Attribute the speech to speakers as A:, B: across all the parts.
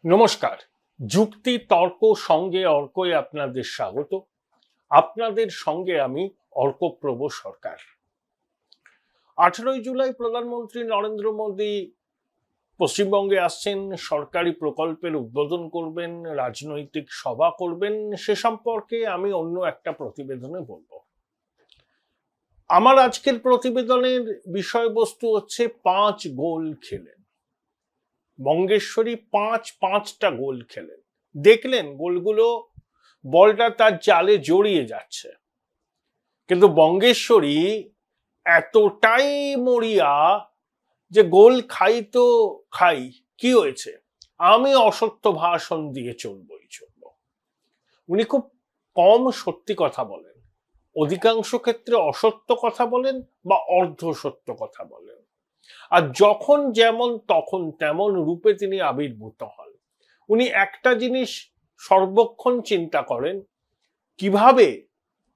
A: নমস্কার। যুক্তি তর্ক সঙ্গে অর্কয়ে আপনাদের স্বাগত। আপনাদের সঙ্গে আমি অর্কপ্রভ সরকার। 18 জুলাই প্রধানমন্ত্রী নরেন্দ্র মোদী পশ্চিমবঙ্গে আসছেন, সরকারি প্রকল্পের উদ্বোধন করবেন, রাজনৈতিক সভা করবেন। সে সম্পর্কে আমি অন্য একটা প্রতিবেদনে বলবো। আমার আজকের প্রতিবেদনের বিষয়বস্তু হচ্ছে 5 গোল খেলেন বঙ্গেশ্বরী। পাঁচটা গোল খেলেন। দেখলেন গোলগুলো, বলটা তার জালে জড়িয়ে যাচ্ছে, কিন্তু বঙ্গেশ্বরী এতটাই মরিয়া যে গোল খাই তো খাই, কি হয়েছে, আমি অসত্য ভাষণ দিয়ে চলবই চলব। উনি খুব কম সত্যি কথা বলেন, অধিকাংশ ক্ষেত্রে অসত্য কথা বলেন বা অর্ধ সত্য কথা বলেন। আর যখন যেমন তখন তেমন রূপে তিনি আবির্ভূত হন। উনি একটা জিনিস সর্বক্ষণ চিন্তা করেন, কিভাবে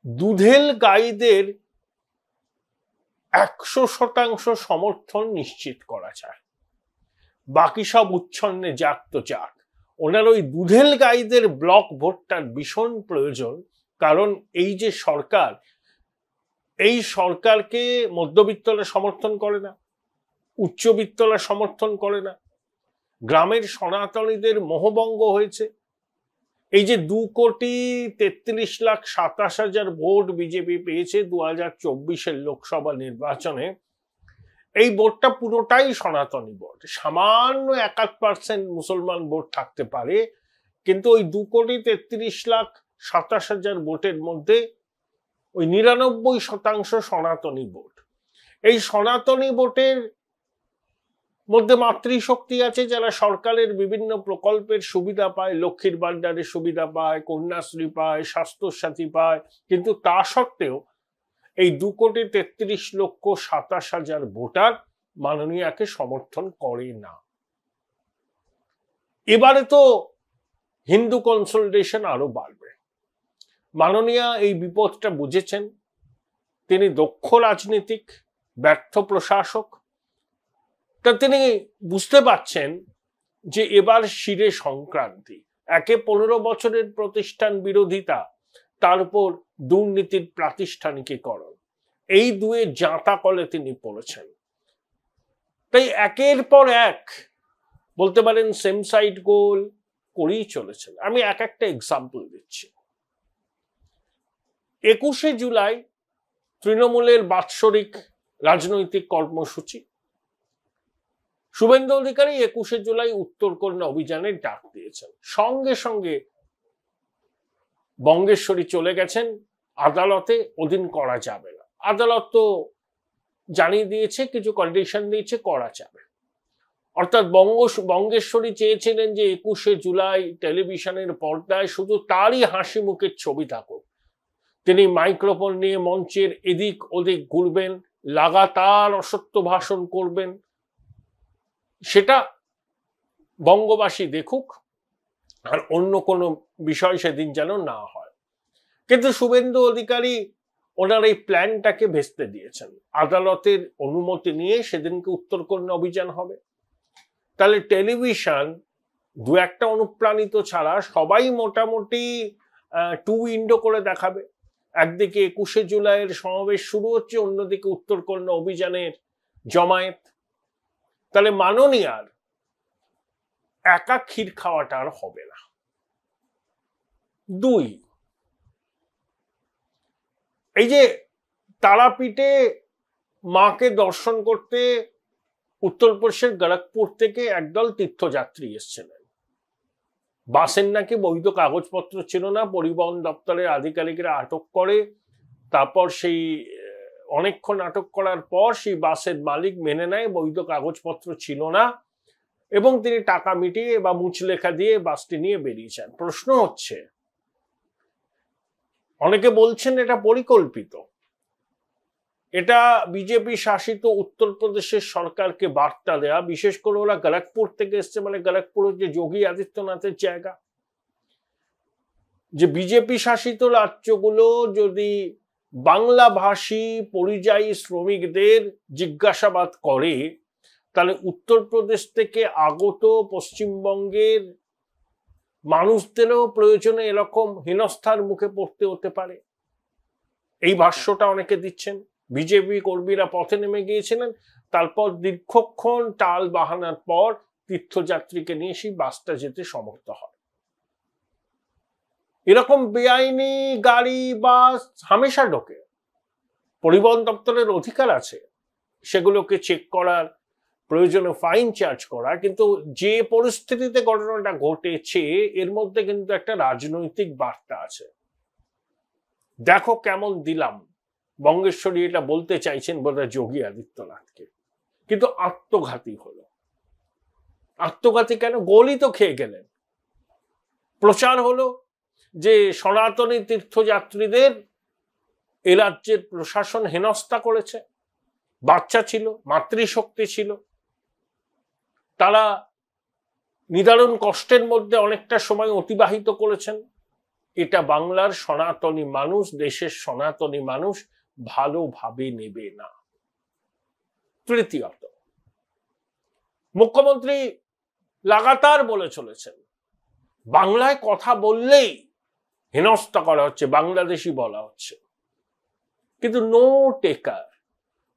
A: দুধেল গাইদের 100% সমর্থন নিশ্চিত করা যায়। বাকি সব উচ্ছন্নে যাক তো যাক, ওনার ওই দুধেল গাইদের ব্লক ভোটটার ভীষণ প্রয়োজন। কারণ এই যে সরকার, এই সরকারকে মধ্যবিত্তরা সমর্থন করে না, উচ্চবিত্তরা সমর্থন করে না। গ্রামের সনাতনীদের মোহভঙ্গ হয়েছে। এই যে 2,33,27,000 ভোট বিজেপি পেয়েছে 2024 লোকসভা নির্বাচনে, এই ভোটটা পুরোটাই সনাতনী ভোট। সামান্য 1% মুসলমান ভোট থাকতে পারে, কিন্তু ওই 2,33,27,000 ভোটের মধ্যে ওই 99% সনাতনী ভোট। এই সনাতনী ভোটের মধ্যে মাতৃশক্তি আছে, যারা সরকারের বিভিন্ন প্রকল্পের সুবিধা পায়, লক্ষ্মীর ভান্ডারের সুবিধা পায়, কন্যাশ্রী পায়, স্বাস্থ্যসাথী পায়। কিন্তু তা সত্ত্বেও এই 2,33,27,000 ভোটার মাননীয়াকে সমর্থন করে না। এবারে তো হিন্দু কনসলিডেশন আরো বাড়বে। মাননীয়া এই বিপদটা বুঝেছেন। তিনি দক্ষ রাজনীতিক, ব্যর্থ প্রশাসক। তা তিনি বুঝতে পারছেন যে এবার শিরে সংক্রান্তি। একে 15 বছরের প্রতিষ্ঠান বিরোধিতা, তার উপর দুর্নীতির প্রাতিষ্ঠানিকীকরণ, এই দুয়ে জাঁতা কলে তিনি পড়েছেন। তাই একের পর এক বলতে পারেন সেম সাইড গোল করেই চলেছেন। আমি একটা এক্সাম্পল দিচ্ছি। 21 জুলাই তৃণমূলের বাৎসরিক রাজনৈতিক কর্মসূচি। শুভেন্দু অধিকারী 21 জুলাই উত্তরকন্যা অভিযানের ডাক দিয়েছেন। সঙ্গে সঙ্গে বঙ্গেশ্বরী চলে গেছেন আদালতে, ওদিন করা যাবে না। আদালত তো জানিয়ে দিয়েছে, কিছু কন্ডিশন দিয়েছে, করা যাবে। অর্থাৎ বঙ্গেশ্বরী চেয়েছিলেন যে 21 জুলাই টেলিভিশনের পর্দায় শুধু তারই হাসি মুখের ছবি থাকুক। তিনি মাইক্রোফোন নিয়ে মঞ্চের এদিক ওদিক ঘুরবেন, লাগাতার অসত্য ভাষণ করবেন, সেটা বঙ্গবাসী দেখুক, আর অন্য কোনো বিষয় সেদিন যেন না হয়। কিন্তু শুভেন্দু অধিকারী ওনার এই প্ল্যানটাকে ভেস্তে দিয়েছেন। আদালতের অনুমতি নিয়ে সেদিনকে উত্তরকন্যা অভিযান হবে। তাহলে টেলিভিশন দু একটা অনুপ্রাণিত ছাড়া সবাই মোটামুটি টু উইন্ডো করে দেখাবে। একদিকে 21 জুলাইয়ের সমাবেশ শুরু হচ্ছে, অন্যদিকে উত্তরকন্যা অভিযানের জমায়েত। তাহলে মাননীয়ার একা ক্ষীর খাওয়াটা আর হবে না। 2, এই যে তারাপীঠে মাকে দর্শন করতে উত্তরপ্রদেশের গড়কপুর থেকে একদল তীর্থযাত্রী এসেছিলেন। বাসের নাকি বৈধ কাগজপত্র ছিল না, পরিবহন দপ্তরের আধিকারিকরা আটক করে। তারপর সেই অনেকক্ষণ আটক করার পর সেই বাসের মালিক মেনে নেয় বৈধ কাগজপত্র ছিল না, এবং তিনি টাকা মিটিয়ে বা মুচলেখা দিয়ে বাসটি নিয়ে বেরিয়েছেন। প্রশ্ন হচ্ছে, অনেকে বলছেন এটা পরিকল্পিত, এটা বিজেপি শাসিত উত্তরপ্রদেশের সরকারকে বার্তা দেয়া। বিশেষ করে ওরা গড়কপুর থেকে এসছে, মানে গড়কপুর হচ্ছে যোগী আদিত্যনাথের জায়গা। যে বিজেপি শাসিত রাজ্যগুলো যদি বাংলাভাষী পরিযায়ী শ্রমিকদের জিজ্ঞাসাবাদ করে, তাহলে উত্তরপ্রদেশ থেকে আগত পশ্চিমবঙ্গের মানুষদেরও প্রয়োজনে এরকম হেনস্থার মুখে পড়তে হতে পারে, এই ভাষ্যটা অনেকে দিচ্ছেন। বিজেপি কর্মীরা পথে নেমে গিয়েছিলেন, তারপর দীর্ঘক্ষণ টাল বাহানার পর তীর্থযাত্রীকে নিয়ে সেই বাসটা যেতে সমর্থ হয়। এরকম বেআইনি গাড়ি বাস হামেশা ঢোকে, পরিবহন দপ্তরের অধিকার আছে সেগুলোকে চেক করার, প্রয়োজনে ফাইন চার্জ করা, কিন্তু যে পরিস্থিতিতে ঘটনাটা ঘটেছে এর মধ্যে কিন্তু একটা রাজনৈতিক বার্তা আছে। দেখো কেমন দিলাম, বঙ্গেশ্বরী এটা বলতে চাইছেন বোধহয় যোগী আদিত্যনাথকে, কিন্তু আত্মঘাতী হলো। আত্মঘাতী কেন? গোলই তো খেয়ে গেলেন। প্রচার হলো যে সনাতনী তীর্থযাত্রীদের এ রাজ্যের প্রশাসন হেনস্থা করেছে, বাচ্চা ছিল, মাতৃশক্তি ছিল, তারা নিদারুণ কষ্টের মধ্যে অনেকটা সময় অতিবাহিত করেছেন। এটা বাংলার সনাতনী মানুষ, দেশের সনাতনী মানুষ ভালোভাবে নেবে না। তৃতীয়ত, মুখ্যমন্ত্রী লাগাতার বলে চলেছেন বাংলায় কথা বললেই হেনস্থা করা হচ্ছে, বাংলাদেশি বলা হচ্ছে, কিন্তু নো টেকার।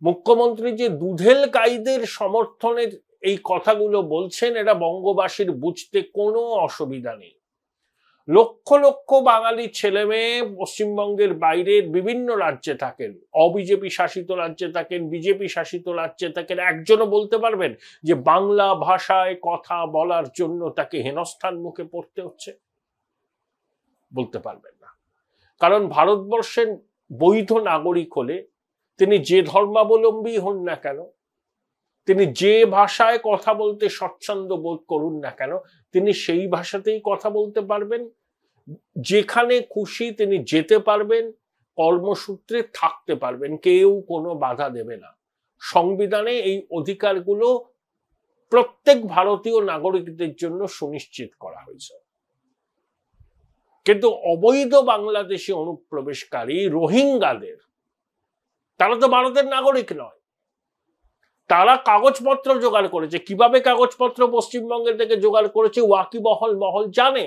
A: মুখ্যমন্ত্রী যে দুধেল গাইদের সমর্থনের এই কথাগুলো বলছেন, এটা বঙ্গবাসীর বুঝতে কোনো অসুবিধা নেই। লক্ষ লক্ষ বাঙালি ছেলে মেয়ে পশ্চিমবঙ্গের বাইরের বিভিন্ন রাজ্যে থাকেন, অবিজেপি শাসিত রাজ্যে থাকেন, বিজেপি শাসিত রাজ্যে থাকেন, একজনও বলতে পারবেন যে বাংলা ভাষায় কথা বলার জন্য তাকে হেনস্থার মুখে পড়তে হচ্ছে? বলতে পারবেন না। কারণ ভারতবর্ষের বৈধ নাগরিক হলে তিনি যে ধর্মাবলম্বী হন না কেন, তিনি যে ভাষায় কথা বলতে স্বচ্ছন্দ বোধ করুন না কেন, তিনি সেই ভাষাতেই কথা বলতে পারবেন, যেখানে খুশি তিনি যেতে পারবেন, কর্মসূত্রে থাকতে পারবেন, কেউ কোনো বাধা দেবে না। সংবিধানে এই অধিকারগুলো প্রত্যেক ভারতীয় নাগরিকদের জন্য সুনিশ্চিত করা হয়েছে। কিন্তু অবৈধ বাংলাদেশি অনুপ্রবেশকারী রোহিঙ্গাদের, তারা তো ভারতের নাগরিক নয়, তারা কাগজপত্র জোগাড় করেছে। কিভাবে কাগজপত্র পশ্চিমবঙ্গের থেকে জোগাড় করেছে ওয়াকিবহল মহল জানে।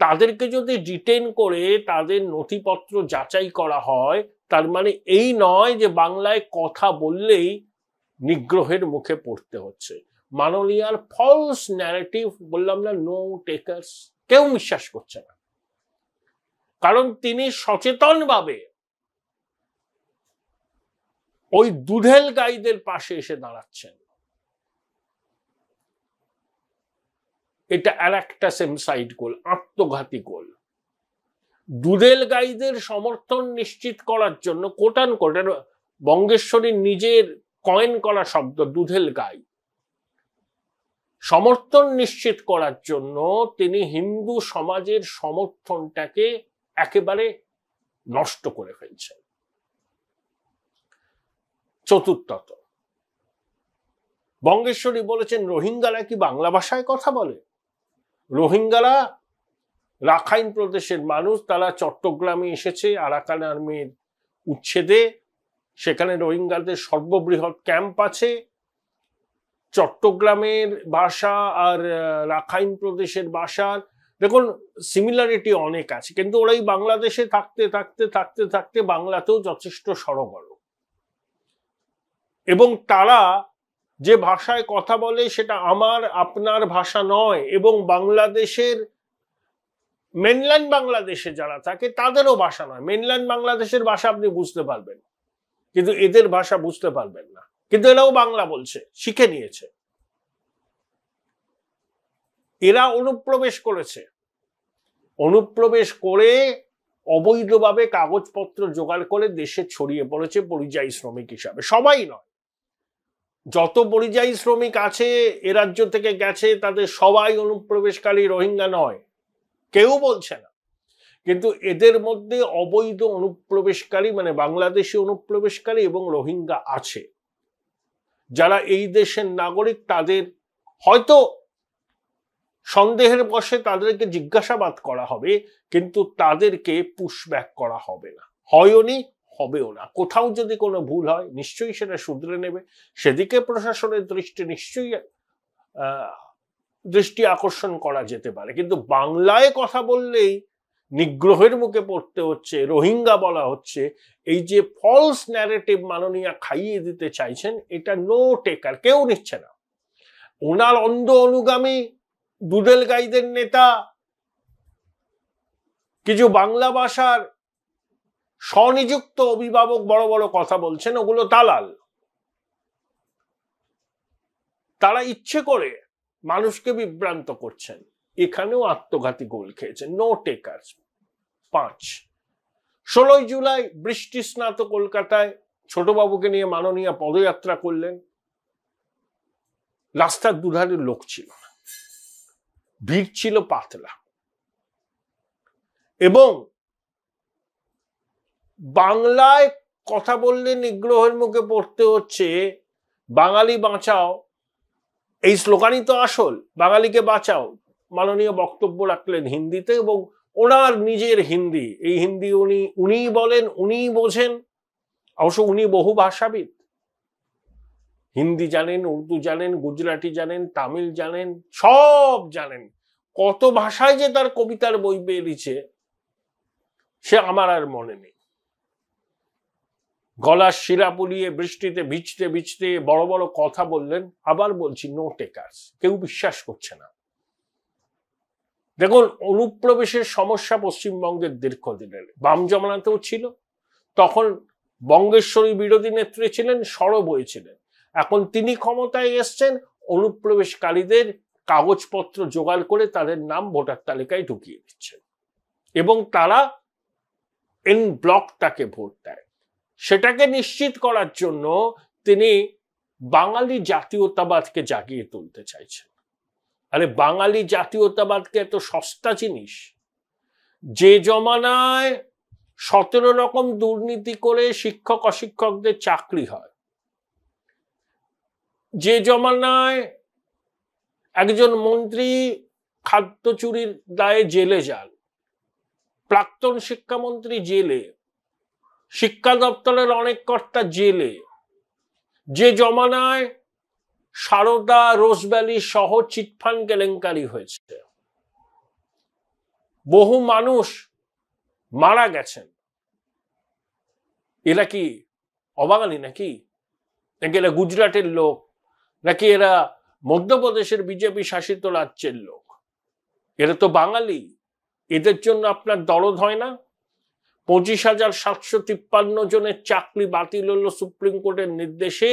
A: তাদেরকে যদি ডিটেইন করে তাদের নথিপত্র যাচাই করা হয়, তার মানে এই নয় যে বাংলায় কথা বললেই নিগ্রহের মুখে পড়তে হচ্ছে। মাননীয়ার ফলস ন্যারেটিভ, বললাম না, নো টেকার্স, কেউ বিশ্বাস করছে না। কারণ তিনি সচেতনভাবে ওই দুধেল গাইদের পাশে এসে দাঁড়াচ্ছেন। এটা আর একটা সেমসাইড গোল, আত্মঘাতী গোল। দুধেল গাইদের সমর্থন নিশ্চিত করার জন্য কোটান কোটান বঙ্গেশ্বরীর নিজের কয়েন করা শব্দ দুধেল গাই, সমর্থন নিশ্চিত করার জন্য তিনি হিন্দু সমাজের সমর্থনটাকে একেবারে নষ্ট করে ফেলছেন। চতুর্থত, বঙ্গেশ্বরী বলেছেন রোহিঙ্গারা কি বাংলা ভাষায় কথা বলে? রোহিঙ্গারা রাখাইন প্রদেশের মানুষ, তারা চট্টগ্রামে এসেছে আরাকান আর্মির উচ্ছেদে, সেখানে রোহিঙ্গাদের সর্ববৃহৎ ক্যাম্প আছে। চট্টগ্রামের ভাষা আর রাখাইন প্রদেশের ভাষার দেখুন সিমিলারিটি অনেক আছে, কিন্তু ওরাই বাংলাদেশে থাকতে থাকতে থাকতে থাকতে বাংলাতেও যথেষ্ট সরগর, এবং তারা যে ভাষায় কথা বলে সেটা আমার আপনার ভাষা নয়, এবং বাংলাদেশের মেনল্যান্ড বাংলাদেশে যারা থাকে তাদেরও ভাষা নয়। মেনল্যান্ড বাংলাদেশের ভাষা আপনি বুঝতে পারবেন, কিন্তু এদের ভাষা বুঝতে পারবেন না, কিন্তু এরাও বাংলা বলছে, শিখে নিয়েছে। এরা অনুপ্রবেশ করেছে, অনুপ্রবেশ করে অবৈধভাবে কাগজপত্র জোগাড় করে দেশে ছড়িয়ে পড়েছে পরিযায়ী শ্রমিক হিসাবে। সবাই নয়, যত পরিযায়ী শ্রমিক আছে এ রাজ্য থেকে গেছে তাদের সবাই অনুপ্রবেশকারী রোহিঙ্গা নয়, কেউ বলছে না। কিন্তু এদের মধ্যে অবৈধ অনুপ্রবেশকারী মানে বাংলাদেশি অনুপ্রবেশকারী এবং রোহিঙ্গা আছে, যারা এই দেশের নাগরিক। তাদের হয়তো সন্দেহের বশে তাদেরকে জিজ্ঞাসাবাদ করা হবে, কিন্তু তাদেরকে পুশব্যাক করা হবে না, হয়নি, হবেও না। কোথাও যদি কোনো ভুল হয় নিশ্চয়ই সেটা শুধরে নেবে, সেদিকে প্রশাসনের দৃষ্টি নিশ্চয়ই দৃষ্টি আকর্ষণ করা যেতে পারে, কিন্তু বাংলায় কথা বললেই নিগ্রহের মুখে পড়তে হচ্ছে, রোহিঙ্গা বলা হচ্ছে, এই যে ফলস ন্যারেটিভ মাননীয়া খাইয়ে দিতে চাইছেন, এটা নো টেকার, কেউ নিচ্ছে না। ওনার অন্ধ অনুগামী দুদেল গাইদের নেতা, কিছু বাংলা ভাষার স্বনিযুক্ত অভিভাবক বড় বড় কথা বলছেন, ওগুলো দালাল। তারা ইচ্ছে করে মানুষকে বিভ্রান্ত করছেন। এখানেও আত্মঘাতী গোল খেয়েছেন। নো টেকার। 5 16 জুলাই বৃষ্টি স্নাত কলকাতায় ছোটবাবুকে নিয়ে মাননীয়া পদযাত্রা করলেন। রাস্তার দুধারে লোক ছিল না, ভিড় ছিল পাতলা, এবং বাংলায় কথা বললে নিগ্রহের মুখে পড়তে হচ্ছে, বাঙালি বাঁচাও, এই স্লোগানই তো আসল, বাঙালিকে বাঁচাও। মাননীয় বক্তব্য রাখলেন হিন্দিতে, এবং ওনার নিজের হিন্দি, এই হিন্দি উনিই বলেন, উনিই বোঝেন। অবশ্য উনি বহু ভাষাবিদ, হিন্দি জানেন, উর্দু জানেন, গুজরাটি জানেন, তামিল জানেন, সব জানেন। কত ভাষায় যে তার কবিতার বই বেরিয়েছে সে আমার আর মনে নেই। গলার শিরা পুলিয়ে বৃষ্টিতে ভিজতে ভিজতে বড় বড় কথা বললেন। আবার বলছি, নো টেকার্স, কেউ বিশ্বাস করছে না। দেখুন, অনুপ্রবেশের সমস্যা পশ্চিমবঙ্গের দীর্ঘদিনের, বাম জমানাতেও ছিল, তখন বঙ্গেশ্বরী বিরোধী নেত্রী ছিলেন, সরব হয়েছিলেন। এখন তিনি ক্ষমতায় এসছেন, অনুপ্রবেশকারীদের কাগজপত্র জোগাড় করে তাদের নাম ভোটার তালিকায় ঢুকিয়ে দিচ্ছেন, এবং তারা এন ব্লক তাকে ভোট দেয়। সেটাকে নিশ্চিত করার জন্য তিনি বাঙালি জাতীয়তাবাদকে জাগিয়ে তুলতে চাইছেন। আরে বাঙালি জাতীয়তাবাদকে এত সস্তা জিনিস, যে জমানায় 17 রকম দুর্নীতি করে শিক্ষক অশিক্ষকদের চাকরি হয়, যে জমানায় একজন মন্ত্রী খাদ্য চুরির দায়ে জেলে যান, প্রাক্তন শিক্ষামন্ত্রী জেলে, শিক্ষা দপ্তরের অনেক কর্তা জেলে, যে জমানায় সারদা, রোজভ্যালি সহ চিটফান্ড কেলেঙ্কারি হয়েছে, বহু মানুষ মারা গেছেন, এরা কি অবাঙালি নাকি? নাকি এরা গুজরাটের লোক? নাকি এরা মধ্যপ্রদেশের বিজেপি শাসিত রাজ্যের লোক? এরা তো বাঙালি। এদের জন্য আপনার দরদ হয় না? 25,753 জনের চাকরি বাতিল হলো সুপ্রিম কোর্টের নির্দেশে।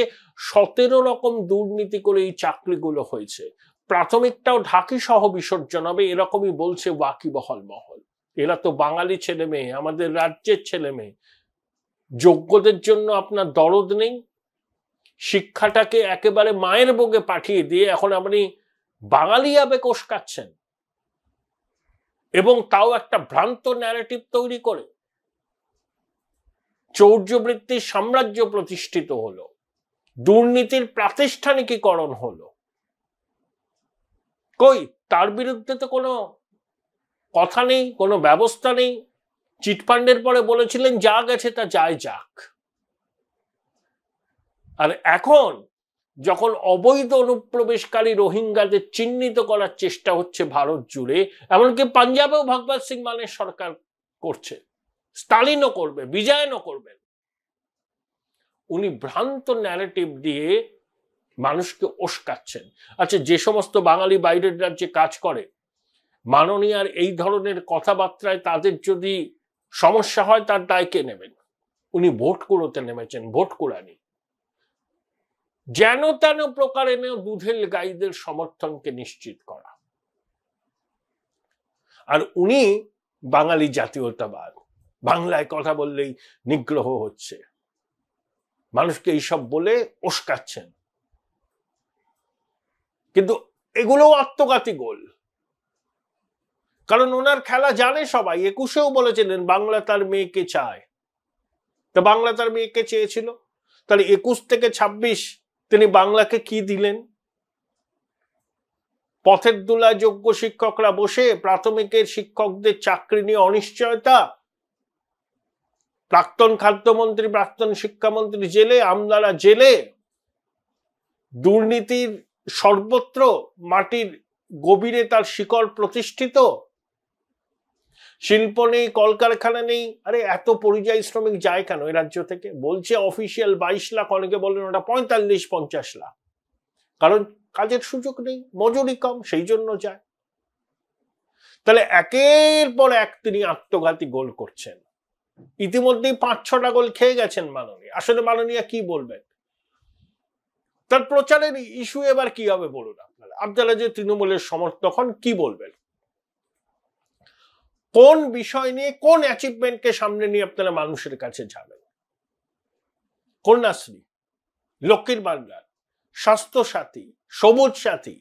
A: 17 রকম দুর্নীতি করে এই চাকরিগুলো হয়েছে। প্রাথমিকটাও ঢাকি সহ বিসর্জন হবে, এরকমই বলছে ওয়াকিবহাল মহল। এরা তো বাঙালি ছেলে মেয়ে, আমাদের রাজ্যের ছেলে মেয়ে। যোগ্যদের জন্য আপনার দরদ নেই। শিক্ষাটাকে একেবারে মায়ের বুকে পাঠিয়ে দিয়ে এখন আপনি বাঙালি আবেগ উস্কাচ্ছেন, এবং তাও একটা ভ্রান্ত ন্যারেটিভ তৈরি করে। চৌর্যবৃত্তির সাম্রাজ্য প্রতিষ্ঠিত হলো, দুর্নীতির প্রাতিষ্ঠানিকীকরণ হলো। কই, তার বিরুদ্ধে তো কোনো কথা নেই, কোনো ব্যবস্থা নেই। চিটফান্ডের পরে বলেছিলেন যা গেছে তা যায় যাক। আর এখন যখন অবৈধ অনুপ্রবেশকারী রোহিঙ্গাদের চিহ্নিত করার চেষ্টা হচ্ছে ভারত জুড়ে, এমনকি পাঞ্জাবেও ভগবত সিং মানের সরকার করছে, স্টালিনও করবে, বিজয়নও করবেন। উনি ভ্রান্ত ন্যারেটিভ দিয়ে মানুষকে উস্কাচ্ছেন। আচ্ছা, যে সমস্ত বাঙালি বাইরের রাজ্যে কাজ করে, মাননীয়ার এই ধরনের কথাবার্তায় তাদের যদি সমস্যা হয় তার দায় কে নেবেন? উনি ভোট কুড়োতে নেমেছেন, ভোট কুড়ানি। যেন তেন প্রকারে দুধেল গাইদের সমর্থনকে নিশ্চিত করা। আর উনি বাঙালি জাতীয়তাবাদ, বাংলায় কথা বললেই নিগ্রহ হচ্ছে, মানুষকে এইসব বলে উস্কাচ্ছেন। কিন্তু এগুলো আত্মঘাতী গোল, কারণ ওনার খেলা জানে সবাই। 21-এও বলেছিলেন বাংলা তার মেয়েকে চায়, তা বাংলা তার মেয়েকে চেয়েছিল, তাহলে 21 থেকে 26 তিনি বাংলাকে কি দিলেন? পথের দুলায় যোগ্য শিক্ষকরা বসে, প্রাথমিকের শিক্ষকদের চাকরি নিয়ে অনিশ্চয়তা, প্রাক্তন খাদ্যমন্ত্রী, প্রাক্তন শিক্ষামন্ত্রী জেলে, আমলারা জেলে, দুর্নীতির সর্বত্র, মাটির গভীরে তার শিকড় প্রতিষ্ঠিত। শিল্প নেই, কলকারখানা নেই, আরে এত পরিযায়ী শ্রমিক যায় কেন এই রাজ্য থেকে? বলছে অফিসিয়াল 22 লাখ, অনেকে বলেন ওটা 45-50 লাখ, কারণ কাজের সুযোগ নেই, মজুরি কম, সেই জন্য যায়। তাহলে একের পর এক তিনি আত্মঘাতী গোল করছেন। ইতিমধ্যেই 5-6টা গোল খেয়ে গেছেন মাননীয়। আসলে মাননীয় কি বলবেন? তার প্রচারের ইস্যু এবার কি হবে বলুন আপনারা? আপনারা যে তৃণমূলের সমর্থক হন, কি বলবেন? কোন বিষয় নিয়ে, কোন অ্যাচিভমেন্টকে সামনে নিয়ে আপনারা মানুষের কাছে যাবেন? কন্যাশ্রী, লক্ষ্মীর ভান্ডার, স্বাস্থ্য সাথী, সবুজ সাথী,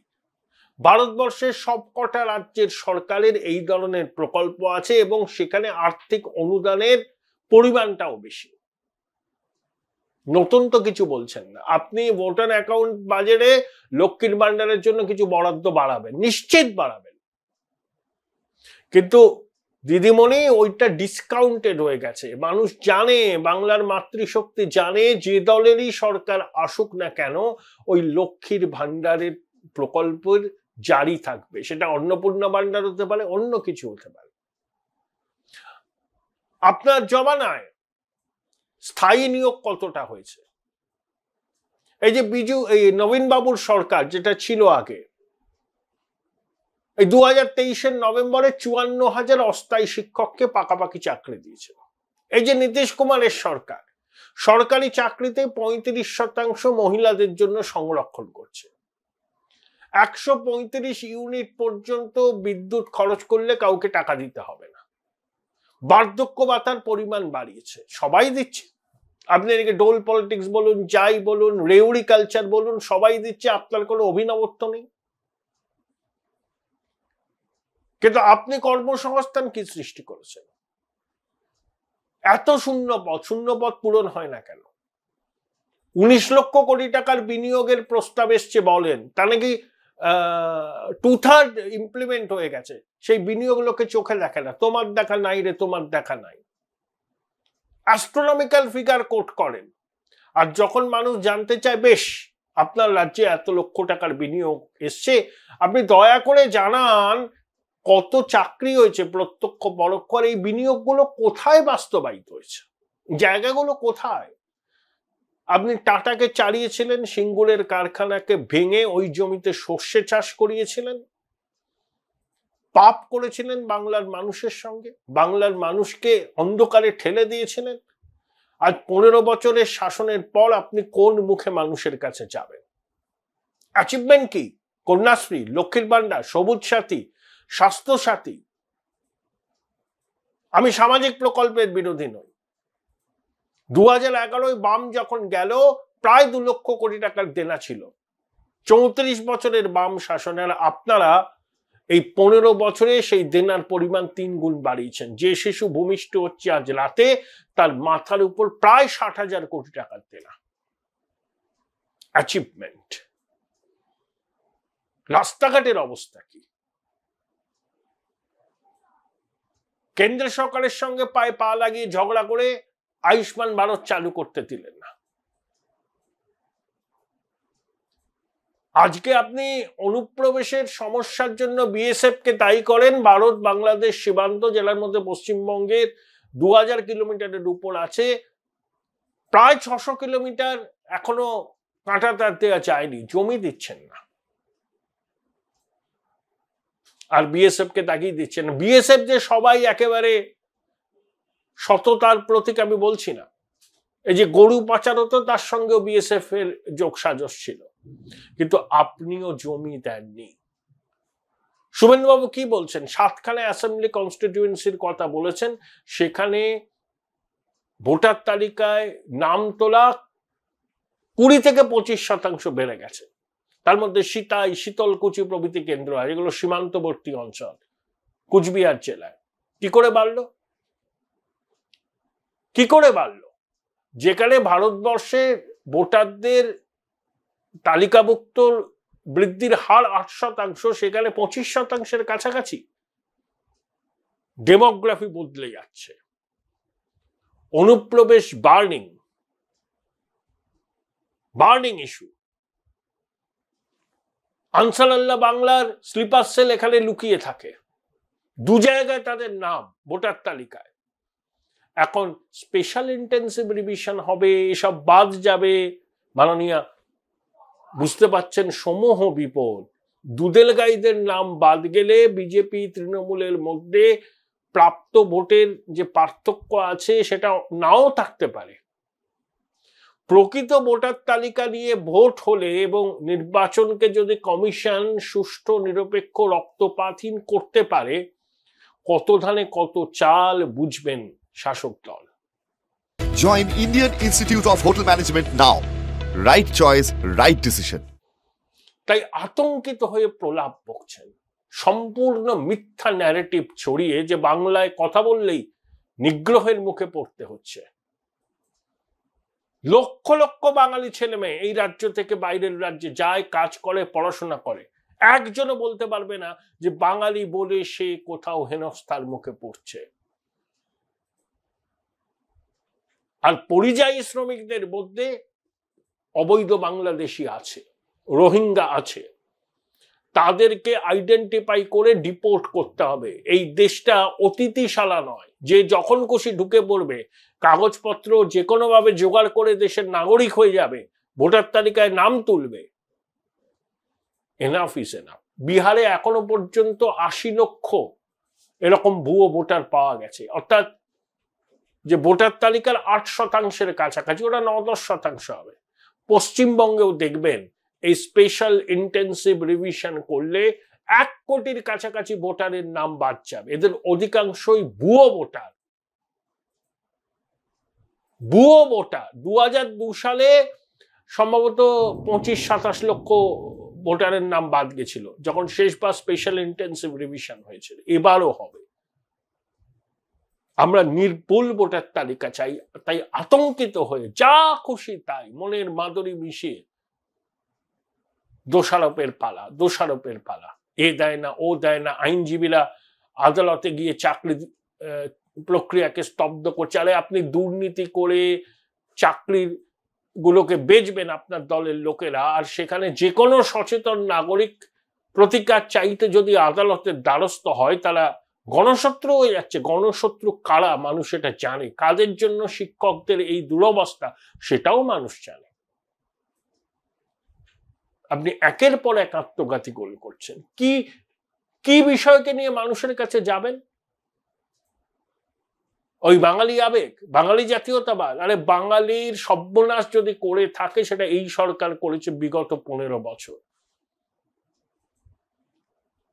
A: ভারতবর্ষের সবকটা রাজ্যের সরকারের এই ধরনের প্রকল্প আছে এবং সেখানে আর্থিক অনুদানের পরিমাণটাও বেশি। নতুন তো কিছু বলছেন না আপনি। ভোটার অ্যাকাউন্ট বাজেটে লক্ষ্মীর ভান্ডারের জন্য কিছু বরাদ্দ বাড়াবেন, নিশ্চিত বাড়াবেন, কিন্তু দিদিমণি ওইটা ডিসকাউন্টেড হয়ে গেছে। মানুষ জানে, বাংলার মাতৃশক্তি জানে, যে দলেরই সরকার আসুক না কেন ওই লক্ষ্মীর ভান্ডারের প্রকল্পের জারি থাকবে। সেটা অন্নপূর্ণা ভান্ডার হতে পারে, অন্য কিছু হতে পারে। আপনার জমানায় স্থায়ী নিয়োগ কতটা হয়েছে? এই যে এই নবীন বাবুর সরকার যেটা ছিল আগে, এই 2023-এর নভেম্বরে 54,000 অস্থায়ী শিক্ষককে পাকাপাকি চাকরি দিয়েছিল। এই যে নীতিশ কুমারের সরকার, সরকারি চাকরিতে 35% মহিলাদের জন্য সংরক্ষণ করছে। 135 ইউনিট পর্যন্ত বিদ্যুৎ খরচ করলে কাউকে টাকা দিতে হবে না। বার্ধক্য ভাতার পরিমাণ বাড়িয়েছে, সবাই দিচ্ছে। আপনি এদিকে ডোল পলিটিক্স বলুন, যাই বলুন, রেউরি কালচার বলুন, সবাই দিচ্ছে, আপনার কোনো অভিনবত্ব নেই। কিন্তু আপনি কর্মসংস্থান কি সৃষ্টি করেছেন? এত শূন্যপদ পূরণ হয় না কেন? 19 লক্ষ কোটি টাকার বিনিয়োগের প্রস্তাব এসছে বলেন, তা নাকি 2/3 ইমপ্লিমেন্ট হয়ে গেছে। সেই বিনিয়োগ লোকে চোখে দেখে না। তোমার দেখা নাই রে, তোমার দেখা নাই। অ্যাস্ট্রোনমিক্যাল ফিগার কোট করেন। আর যখন মানুষ জানতে চায়, বেশ আপনার রাজ্যে এত লক্ষ টাকার বিনিয়োগ এসছে, আপনি দয়া করে জানান কত চাকরি হয়েছে প্রত্যক্ষ পরোক্ষ, এই বিনিয়োগগুলো কোথায় বাস্তবায়িত হয়েছে, জায়গাগুলো কোথায়? আপনি টাটাকে চালিয়েছিলেন, সিঙ্গুরের কারখানাকে ভেঙে ওই জমিতে সর্ষে চাষ করিয়েছিলেন, পাপ করেছিলেন বাংলার মানুষের সঙ্গে, বাংলার মানুষকে অন্ধকারে ঠেলে দিয়েছিলেন। আজ 15 বছরের শাসনের পর আপনি কোন মুখে মানুষের কাছে যাবেন? অ্যাচিভমেন্ট কি? কন্যাশ্রী, লক্ষ্মীর ভান্ডার, সবুজ সাথী, স্বাস্থ্য সাথী। আমি সামাজিক প্রকল্পের বিরোধী নই। 2011 বাম যখন গেল, প্রায় 2 লক্ষ কোটি টাকার দেনা ছিল। 34 বছরের বাম শাসনের আপনারা এই 15 বছরে সেই দেনার পরিমাণ 3 গুণ বাড়িয়েছেন। যে শিশু ভূমিষ্ঠ হচ্ছে আজ রাতে, তার মাথার উপর প্রায় 60,000 কোটি টাকার দেনা। অ্যাচিভমেন্ট। রাস্তাঘাটের অবস্থা কি? কেন্দ্র সরকারের সঙ্গে পায়ে পা লাগিয়ে ঝগড়া করে আয়ুষ্মান ভারত চালু করতে দিলেন না। আজকে আপনি অনুপ্রবেশের সমস্যার জন্য বিএসএফ কে দায়ী করেন। ভারত বাংলাদেশ সীমান্ত জেলার মধ্যে পশ্চিমবঙ্গের 2000 কিলোমিটারের উপর আছে, প্রায় 600 কিলোমিটার এখনো কাঁটা তার দেওয়া যায়নি, জমি দিচ্ছেন না। আর বিএসএফ কে তাকিয়ে দিচ্ছেন না। বিএসএফ যে সবাই একেবারে সততার প্রতীক আমি বলছি না। এই যে গরু পাচার হতো, তার সঙ্গেও বিএসএফ এর যোগসাজশ ছিল, কিন্তু আপনিও জমি দেননি। শুভেন্দুবাবু কি বলছেন? 7খানা অ্যাসেম্বলি কনস্টিটিউয়েন্সির কথা বলেছেন, সেখানে ভোটার তালিকায় নাম তোলা 20-25% বেড়ে গেছে। তার মধ্যে সিতাই, শীতলকুচি প্রভৃতি কেন্দ্র আছে, এগুলো সীমান্তবর্তী অঞ্চল, কুচবিহার জেলায়। কি করে বাড়লো? কি করে বাড়লো? যেখানে ভারতবর্ষে ভোটারদের তালিকাভুক্ত বৃদ্ধির হার 8%, সেখানে 25%-এর কাছাকাছি। ডেমোগ্রাফি বদলে যাচ্ছে। অনুপ্রবেশ বার্নিং ইস্যু। আনসার আল্লাহ বাংলার স্লিপার সেল এখানে লুকিয়ে থাকে, 2 জায়গায় তাদের নাম ভোটার তালিকায়। এখন স্পেশাল ইন্টেন্সিভ রিভিশন হবে, এসব বাদ যাবে। মাননীয়া বুঝতে পারছেন সমূহ বিপদ। দুধেল গাইদের নাম বাদ গেলে বিজেপি তৃণমূলের মধ্যে প্রাপ্ত ভোটের যে পার্থক্য আছে সেটা নাও থাকতে পারে। প্রকৃত ভোটার তালিকা নিয়ে ভোট হলে এবং নির্বাচনকে যদি কমিশন সুষ্ঠু নিরপেক্ষ রক্তপাতহীন করতে পারে, কত ধানে কত চাল বুঝবেন শাসক দল।
B: Join Indian Institute of Hotel Management now. Right choice, right decision.
A: তাই আতঙ্কিত হয়ে প্রলাপ বকছেন, সম্পূর্ণ মিথ্যা ন্যারেটিভ ছড়িয়ে যে বাংলায় কথা বললেই নিগ্রহের মুখে পড়তে হচ্ছে। লক্ষ লক্ষ বাঙালি ছেলে মেয়ে এই রাজ্য থেকে বাইরের রাজ্যে যায়, কাজ করে, পড়াশোনা করে, একজনও বলতে পারবে না যে বাঙালি বলে সে কোথাও হেনস্থার মুখে পড়ছে। আর পরিযায়ী শ্রমিকদের মধ্যে অবৈধ বাংলাদেশি আছে, রোহিঙ্গা আছে, তাদেরকে আইডেন্টিফাই করে ডিপোর্ট করতে হবে। এই দেশটা অতিথিশালা নয় যে যখন খুশি ঢুকে পড়বে, কাগজপত্র যে কোনো ভাবে জোগাড় করে দেশের নাগরিক হয়ে যাবে, ভোটার তালিকায় নাম তুলবে। Enough is enough. বিহারে এখনো পর্যন্ত 80 লক্ষ এরকম ভুয়ো ভোটার পাওয়া গেছে, অর্থাৎ যে ভোটার তালিকার 8% কাছাকাছি, ওটা 9-10% হবে। পশ্চিমবঙ্গেও দেখবেন এই স্পেশাল ইন্টেন্সিভ রিভিশন করলে 1 কোটির কাছাকাছি ভোটারের নাম বাদ যাবে। এদের অধিকাংশই ভুয়ো ভোটার। 2002 সালে সম্ভবত 25-27 লক্ষ ভোটারের নাম বাদ গেছিল যখন শেষবার স্পেশাল ইন্টেন্সিভ রিভিশন হয়েছিল। এবারও হবে। আমরা নির্ভুল ভোটার তালিকা চাই। তাই আতঙ্কিত হয়ে যা খুশি তাই মনের মাদুরি মিশিয়ে দোষারোপের পালা। এ দেয় না, ও দেয় না, আইনজীবীরা আদালতে গিয়ে চাকরি প্রক্রিয়াকে স্তব্ধ করছে। আরে আপনি দুর্নীতি করে চাকরির গুলোকে বেচবেন আপনার দলের লোকেরা, আর সেখানে যে কোনো সচেতন নাগরিক প্রতিকার চাইতে যদি আদালতের দ্বারস্থ হয়, তারা গণশত্রু হয়ে যাচ্ছে। গণশত্রু কারা মানুষ এটা জানে, কাদের জন্য শিক্ষকদের এই দুরবস্থা সেটাও মানুষ জানে। আপনি একের পর এক আত্মঘাতী গোল করছেন। কি বিষয়কে নিয়ে মানুষের কাছে যাবেন? ওই বাঙালি আবেগ, বাঙালি জাতীয়তাবাদ। আরে বাঙালির সর্বনাশ যদি করে থাকে সেটা এই সরকার করেছে বিগত 15 বছর।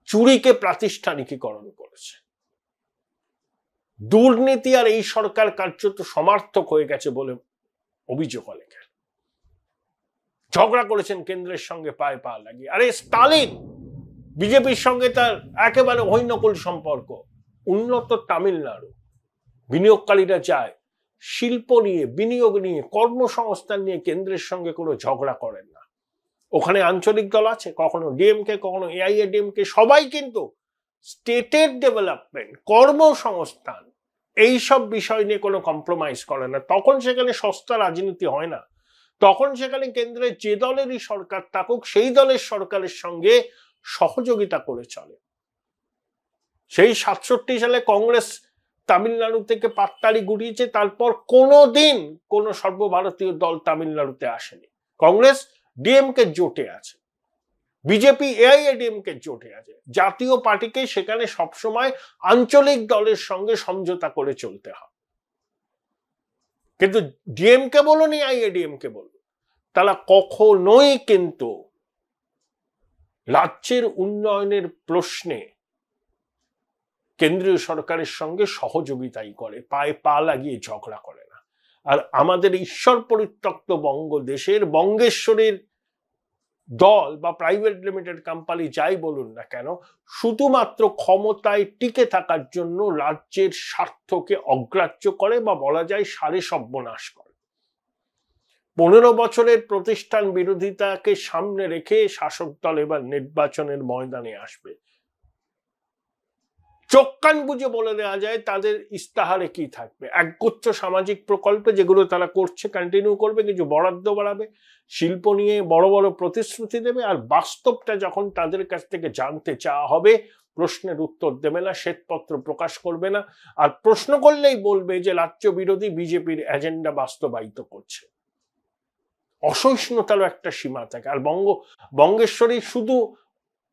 A: চুরিকে প্রাতিষ্ঠানিকীকরণ করেছে। দুর্নীতি আর এই সরকার কার্যত সমার্থক হয়ে গেছে বলে অভিযোগ অনেকের। ঝগড়া করেছেন কেন্দ্রের সঙ্গে পায়ে পা লাগিয়ে। আরে স্টালিন বিজেপির সঙ্গে তার একেবারে হৈনকুল সম্পর্ক। উন্নত তামিলনাড়ু, বিনিয়োগকারীরা চায় শিল্প নিয়ে, বিনিয়োগ নিয়ে, কর্মসংস্থান নিয়ে কেন্দ্রের সঙ্গে কোনো ঝগড়া করেন না। ওখানে আঞ্চলিক দল আছে, কখনো ডিএমকে, কখনো এআইএডিএমকে, সবাই কিন্তু স্টেটের ডেভেলপমেন্ট, কর্মসংস্থান এইসব বিষয় নিয়ে কোনো কম্প্রোমাইজ করে না। তখন সেখানে সস্তা রাজনীতি হয় না। তখন সেখানে কেন্দ্রের যে দলেরই সরকার থাকুক সেই দলের সরকারের সঙ্গে সহযোগিতা করে চলে। সেই 67 সালে কংগ্রেস তামিলনাড়ু থেকে পাট্টারি গুটিয়েছে, তারপর কোনোদিন কোনো সর্বভারতীয় দল তামিলনাড়ুতে আসেনি। কংগ্রেস ডিএমকে জোটে আছে, বিজেপি এআইএডিএমকে জোটে আছে। জাতীয় পার্টিকে সেখানে সবসময় আঞ্চলিক দলের সঙ্গে সমঝোতা করে চলতে হয়। কিন্তু ডিএমকে বলুন, এআইএডিএমকে বলুন, তারা কখনোই কিন্তু রাজ্যের উন্নয়নের প্রশ্নে কেন্দ্রীয় সরকারের সঙ্গে সহযোগিতাই করে, পায়ে পা লাগিয়ে ঝগড়া করে না। আর আমাদের ঈশ্বর পরিত্যক্ত বঙ্গদেশের বঙ্গেশ্বরীর দল বা প্রাইভেট লিমিটেড কোম্পানি যাই বলুন না কেন, শুধুমাত্র ক্ষমতায় টিকে থাকার জন্য রাজ্যের স্বার্থকে অগ্রাহ্য করে বা বলা যায় সারে সর্বনাশ করে। 15 বছরের প্রতিষ্ঠান বিরোধিতাকে সামনে রেখে শাসক দল এবার নির্বাচনের ময়দানে আসবে। চোখ কান বুঝে বলে দেওয়া যায় তাদের ইস্তাহারে কি থাকবে। একগুচ্ছ সামাজিক প্রকল্পে যেগুলো তারা করছে কন্টিনিউ করবে, কিছু বরাদ্দ বাড়াবে, শিল্প নিয়ে বড় বড় প্রতিশ্রুতি দেবে, আর বাস্তবটা যখন তাদের কাছ থেকে জানতে চাওয়া হবে প্রশ্নের উত্তর দেবে না, শ্বেতপত্র প্রকাশ করবে না, আর প্রশ্ন করলেই বলবে যে রাজ্য বিরোধী বিজেপির এজেন্ডা বাস্তবায়িত করছে। অসহিষ্ণুতারও একটা সীমা থাকে। আর বঙ্গেশ্বরী শুধু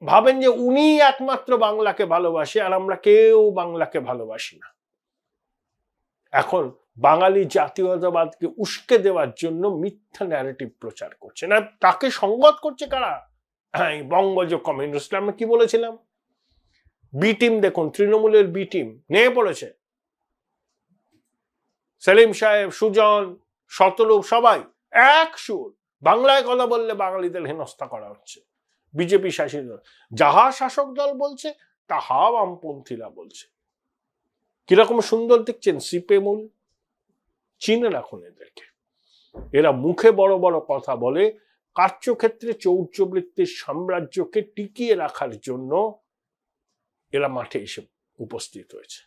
A: ভাবেন যে উনি একমাত্র বাংলাকে ভালোবাসে আর আমরা কেউ বাংলাকে ভালোবাসি না। এখন বাঙালি জাতীয়তাবাদকে উস্কে দেওয়ার জন্য মিথ্যা ন্যারেটিভ প্রচার করছে না। তাকে সংগত করছে কারা? হ্যাঁ, বঙ্গজ কমিউনিস্ট। আমরা কি বলেছিলাম? বি টিম দেখুন, তৃণমূলের বি টিম নিয়ে পড়েছে, সেলিম সাহেব, সুজন, শতরূপ, সবাই এক সুর। বাংলায় কথা বললে বাঙালিদের হেনস্থা করা হচ্ছে। বিজেপি শাসিত যাহা শাসক দল বলছে তাহা বামপন্থীরা বলছে। কিরকম সুন্দর দেখছেন সিপে মূল। চিনে রাখুন এদেরকে। এরা মুখে বড় বড় কথা বলে, কার্যক্ষেত্রে চৌর্যবৃত্তির সাম্রাজ্যকে টিকিয়ে রাখার জন্য এরা মাঠে এসে উপস্থিত হয়েছে।